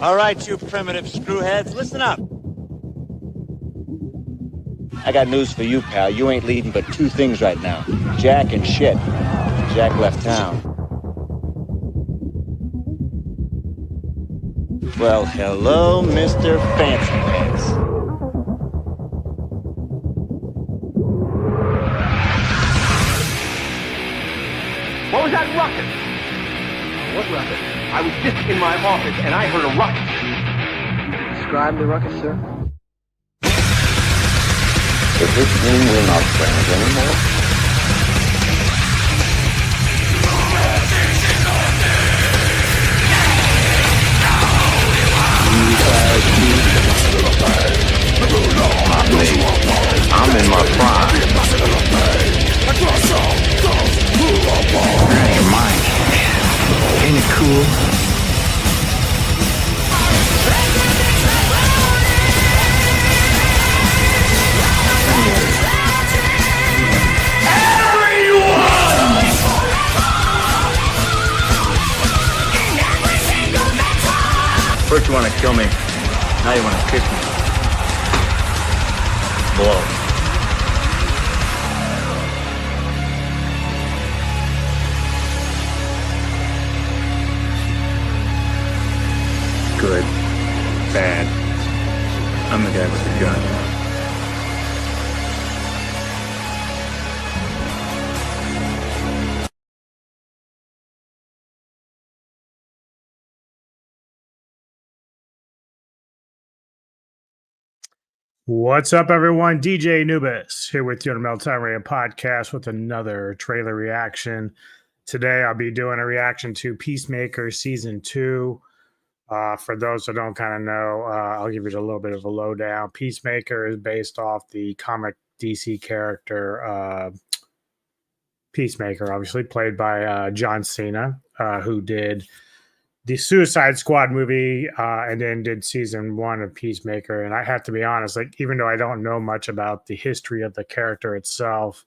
All right, you primitive screwheads, listen up. I got news for you, pal. You ain't leading but two things right now. Jack and shit. Jack left town. Well, hello, Mr. Fancy Pants. What was that ruckus? What ruckus? I was just in my office and I heard a ruckus. Describe the ruckus, sir. Does this mean we're not friends anymore? I'm in my prime. You're out of your mind. Ain't it cool? First you want to kill me, now you want to kick me. Blow. Good. Bad. I'm the guy with the gun. What's up, everyone? DJ Anubis here with you on the Meltdown Radio podcast with another trailer reaction. Today, I'll be doing a reaction to Peacemaker Season 2. For those that don't kind of know, I'll give you a little bit of a lowdown. Peacemaker is based off the comic DC character Peacemaker, obviously played by JOHN CENA, who did the Suicide Squad movie and then did season 1 of Peacemaker. And I have to be honest, like, even though I don't know much about the history of the character itself,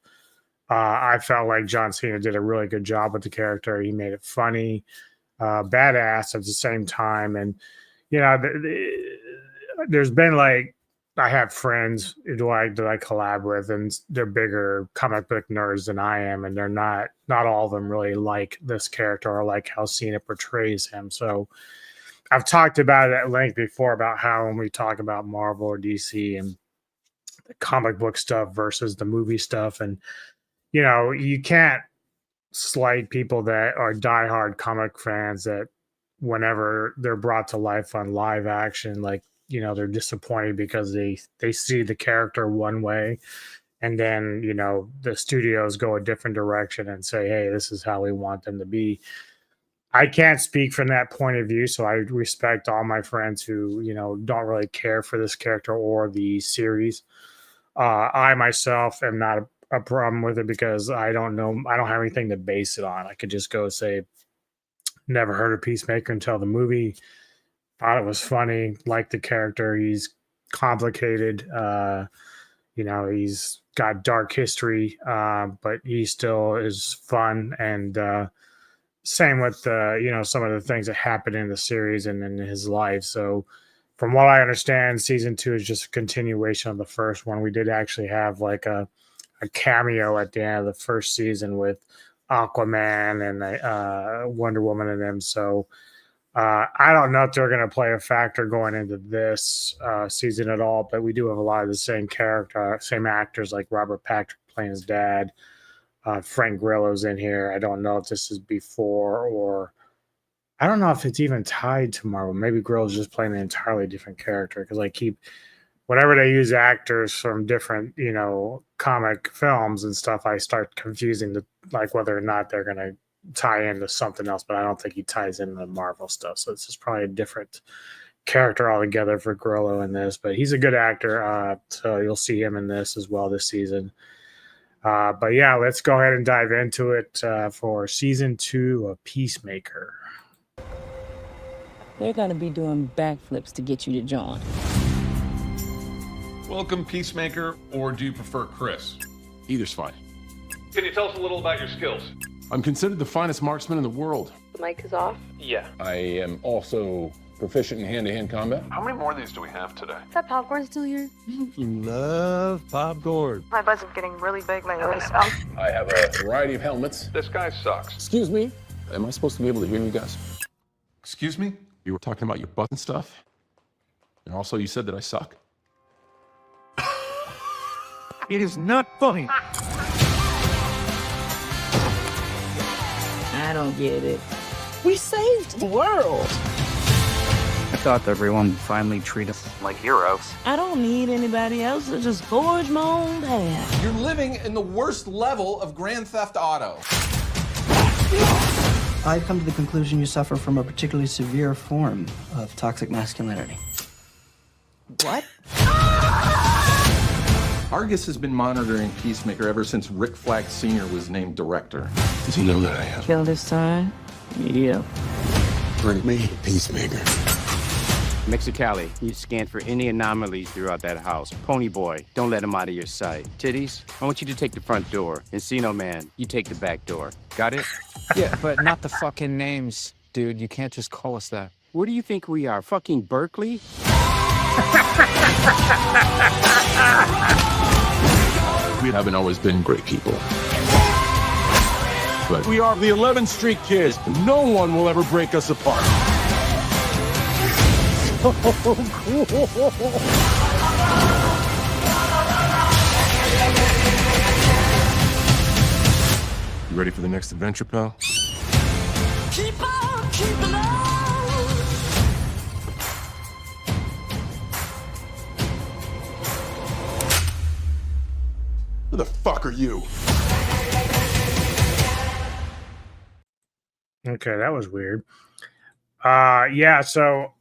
I felt like JOHN CENA did a really good job with the character. He made it funny, badass at the same time. And, you know, there's been like, I have friends that I collab with, and they're bigger comic book nerds than I am, and they're not all of them really like this character or like how Cena portrays him. So I've talked about it at length before about how when we talk about Marvel or DC and the comic book stuff versus the movie stuff, and you know, you can't slight people that are diehard comic fans that whenever they're brought to life on live action, like, you know, they're disappointed because they see the character one way, and then, you know, the studios go a different direction and say, hey, this is how we want them to be. I can't speak from that point of view, so I respect all my friends who, you know, don't really care for this character or the series. I myself am not a problem with it because I don't have anything to base it on. I could just go say, never heard of Peacemaker until the movie. Thought it was funny, liked the character. He's complicated. You know, he's got dark history, but he still is fun. And same with, you know, some of the things that happened in the series and in his life. So from what I understand, season 2 is just a continuation of the first one. We did actually have like a cameo at the end of the first season with Aquaman and Wonder Woman and them. So I don't know if they're going to play a factor going into this season at all, but we do have a lot of the same actors like Robert Patrick playing his dad. Frank Grillo's in here. I don't know if this is before, or I don't know if it's even tied to Marvel. Maybe Grillo's just playing an entirely different character, because I keep, whenever they use actors from different, you know, comic films and stuff, I start confusing like whether or not they're going to tie into something else, but I don't think he ties into the Marvel stuff. So this is probably a different character altogether for Grillo in this, but he's a good actor. So you'll see him in this as well this season. But yeah, let's go ahead and dive into it for season 2 of Peacemaker. They're going to be doing backflips to get you to join. Welcome, Peacemaker, or do you prefer Chris? Either's fine. Can you tell us a little about your skills? I'm considered the finest marksman in the world. The mic is off. Yeah. I am also proficient in hand-to-hand combat. How many more of these do we have today? Is that popcorn still here? You love popcorn. My butt's getting really big lately, so. I have a variety of helmets. This guy sucks. Excuse me? Am I supposed to be able to hear you guys? Excuse me? You were talking about your butt and stuff? And also you said that I suck? It is not funny. I don't get it. We saved the world. I thought everyone would finally treat us like heroes. I don't need anybody else to just forge my own path. You're living in the worst level of Grand Theft Auto. I've come to the conclusion you suffer from a particularly severe form of toxic masculinity. What? Argus has been monitoring Peacemaker ever since Rick Flag Sr. was named director. Does he know that I have? Kill this time? Yeah. Bring me Peacemaker. Mexicali, you scan for any anomalies throughout that house. Pony Boy, don't let him out of your sight. Titties, I want you to take the front door. Encino Man, you take the back door. Got it? Yeah, but not the fucking names, dude. You can't just call us that. Where do you think we are? Fucking Berkeley? We haven't always been great people. But we are the 11th Street Kids. No one will ever break us apart. So cool. You ready for the next adventure, pal? Keep on keeping on. Who the fuck are you? Okay, that was weird. Yeah, so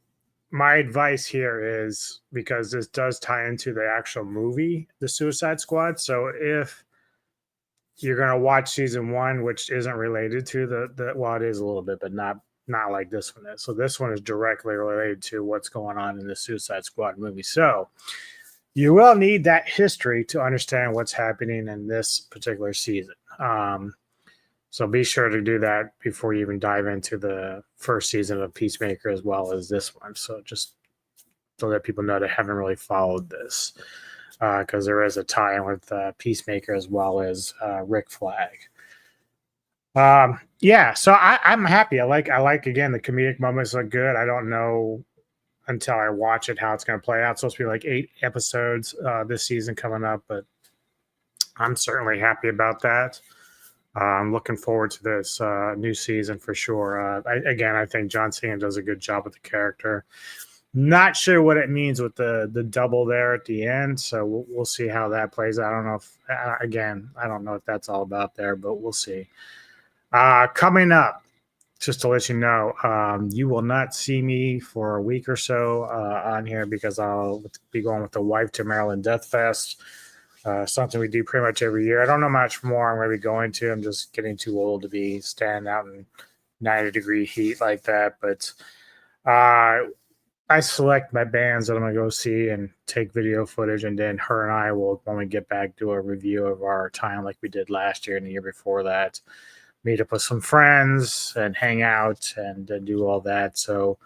my advice here is, because this does tie into the actual movie, The Suicide Squad. So if you're gonna watch season 1, which isn't related to the well, it is a little bit, but not like this one is. So this one is directly related to what's going on in the Suicide Squad movie. So you will need that history to understand what's happening in this particular season. So be sure to do that before you even dive into the first season of Peacemaker as well as this one. So just to let people know that haven't really followed this, because there is a tie-in with Peacemaker as well as Rick Flag. Yeah, so I'm happy. I like again, the comedic moments look good. I don't know until I watch it how it's going to play out. It's supposed to be like 8 episodes this season coming up, but I'm certainly happy about that. I'm looking forward to this new season for sure. I think JOHN CENA does a good job with the character. Not sure what it means with the double there at the end, so we'll see how that plays out. I don't know if I don't know what that's all about there, but we'll see. Coming up, just to let you know, you will not see me for a week or so on here because I'll be going with the wife to Maryland Death Fest. Something we do pretty much every year. I don't know much more I'm going to be going to. I'm just getting too old to be standing out in 90-degree heat like that. But I select my bands that I'm going to go see and take video footage. And then her and I will, when we get back, do a review of our time like we did last year and the year before that. Meet up with some friends and hang out and do all that. So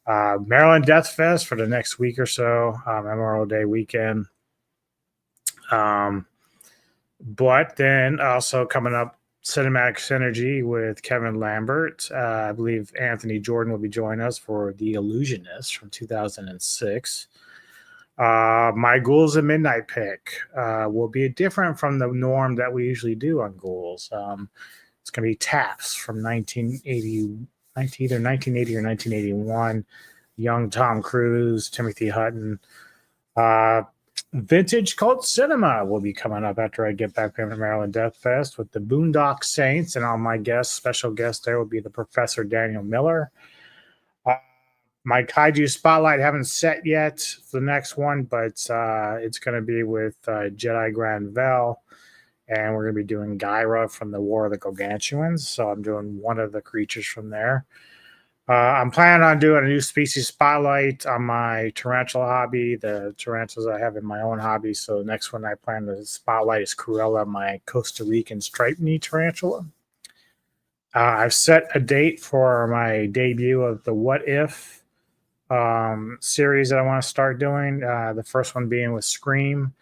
Maryland Death Fest for the next week or so, Memorial Day weekend. But then also coming up, Cinematic Synergy with Kevin Lambert. I believe Anthony Jordan will be joining us for The Illusionist from 2006. My Ghouls at Midnight pick will be different from the norm that we usually do on Ghouls. It's going to be Taps from either 1980 or 1981. Young Tom Cruise, Timothy Hutton. Vintage Cult Cinema will be coming up after I get back from the Maryland Death Fest with the Boondock Saints, and all my guests, special guest there will be the Professor Daniel Miller. My Kaiju Spotlight haven't set yet for the next one, but it's going to be with Jedi Granville, and we're going to be doing Gyra from the War of the Gargantuans, so I'm doing one of the creatures from there. I'm planning on doing a new species spotlight on my tarantula hobby, the tarantulas I have in my own hobby. So the next one I plan to spotlight is Cruella, my Costa Rican striped knee tarantula. I've set a date for my debut of the What If series that I want to start doing. The first one being with Scream.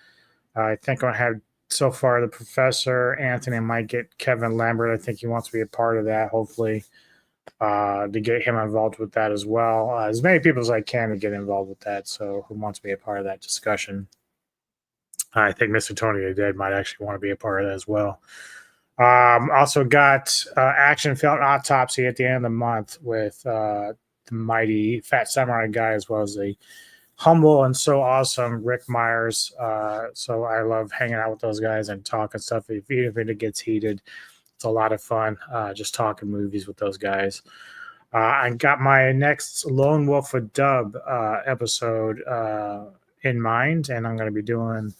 I think I have so far the Professor. Anthony might get Kevin Lambert. I think he wants to be a part of that, hopefully, to get him involved with that as well. As many people as I can to get involved with that. So who wants to be a part of that discussion? I think Mr. Tony the Dead might actually want to be a part of that as well. Also got Action Film Autopsy at the end of the month with the mighty Fat Samurai guy, as well as the humble and so awesome Rick Myers. So I love hanging out with those guys and talking stuff. Even if it gets heated, it's a lot of fun just talking movies with those guys. I got my next Lone Wolf a Dub episode in mind, and I'm going to be doing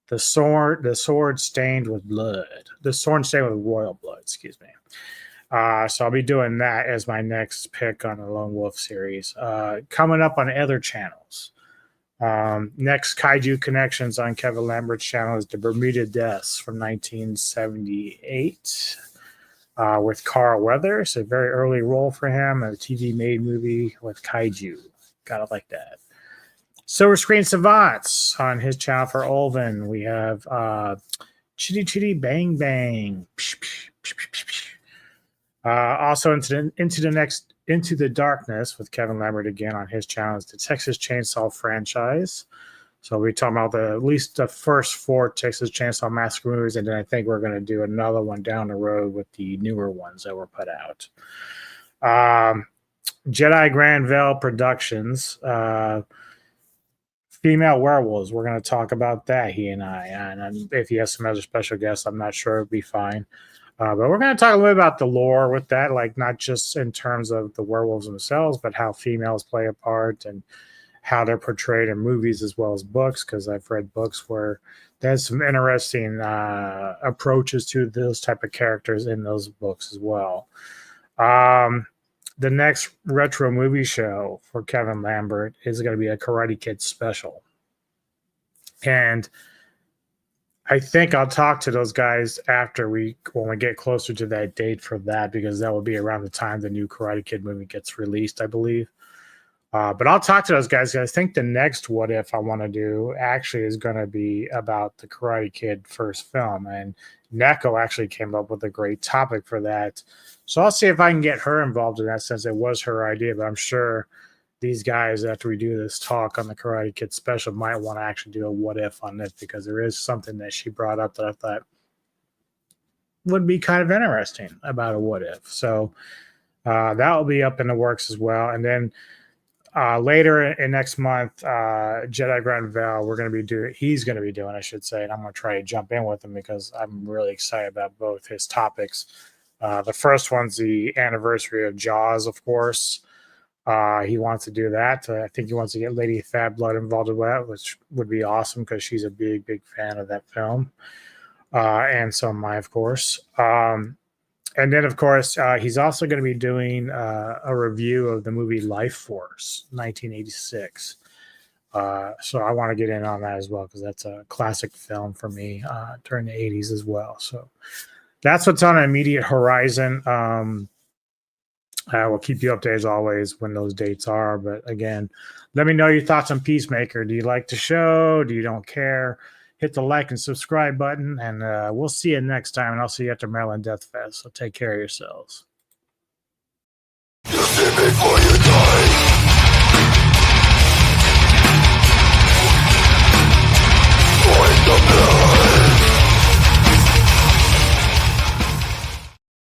the sword stained with blood, the sword stained with royal blood, excuse me. So I'll be doing that as my next pick on the Lone Wolf series. Coming up on other channels. Next Kaiju Connections on Kevin Lambert's channel is the Bermuda Deaths from 1978 with Carl Weathers. A very early role for him, a TV made movie with Kaiju. Gotta like that. Silver Screen Savants on his channel for Olvin. We have Chitty Chitty Bang Bang. Also into the Darkness with Kevin Lambert again on his channel is the Texas Chainsaw franchise. So we're talking about at least the first 4 Texas Chainsaw Massacre movies, and then I think we're going to do another one down the road with the newer ones that were put out. Jedi Grand Veil Productions. Female werewolves. We're going to talk about that, he and I. And if he has some other special guests, I'm not sure it'd be fine. But we're going to talk a little bit about the lore with that, like not just in terms of the werewolves themselves, but how females play a part and how they're portrayed in movies as well as books, because I've read books where there's some interesting approaches to those type of characters in those books as well. The next retro movie show for Kevin Lambert is going to be a Karate Kid special. And I think I'll talk to those guys when we get closer to that date for that, because that will be around the time the new Karate Kid movie gets released, I believe. But I'll talk to those guys. I think the next What If I want to do actually is going to be about the Karate Kid first film. And Neko actually came up with a great topic for that. So I'll see if I can get her involved in that, since it was her idea. But I'm sure these guys, after we do this talk on the Karate Kid special, might want to actually do a What If on this, because there is something that she brought up that I thought would be kind of interesting about a What If. So that will be up in the works as well. And then later in next month, Jedi Grand Veil, he's going to be doing, I should say, and I'm going to try to jump in with him because I'm really excited about both his topics. The first one's the anniversary of Jaws, of course. He wants to do that. I think he wants to get Lady Fat Blood involved with that, which would be awesome because she's a big, big fan of that film. And so am I, of course. And then, of course, he's also going to be doing a review of the movie Life Force, 1986. So I want to get in on that as well, because that's a classic film for me during the 80s as well. So that's what's on the immediate horizon. I will keep you updated as always when those dates are. But again, let me know your thoughts on Peacemaker. Do you like the show? Do you don't care? Hit the like and subscribe button, and we'll see you next time. And I'll see you at the Maryland Death Fest. So take care of yourselves.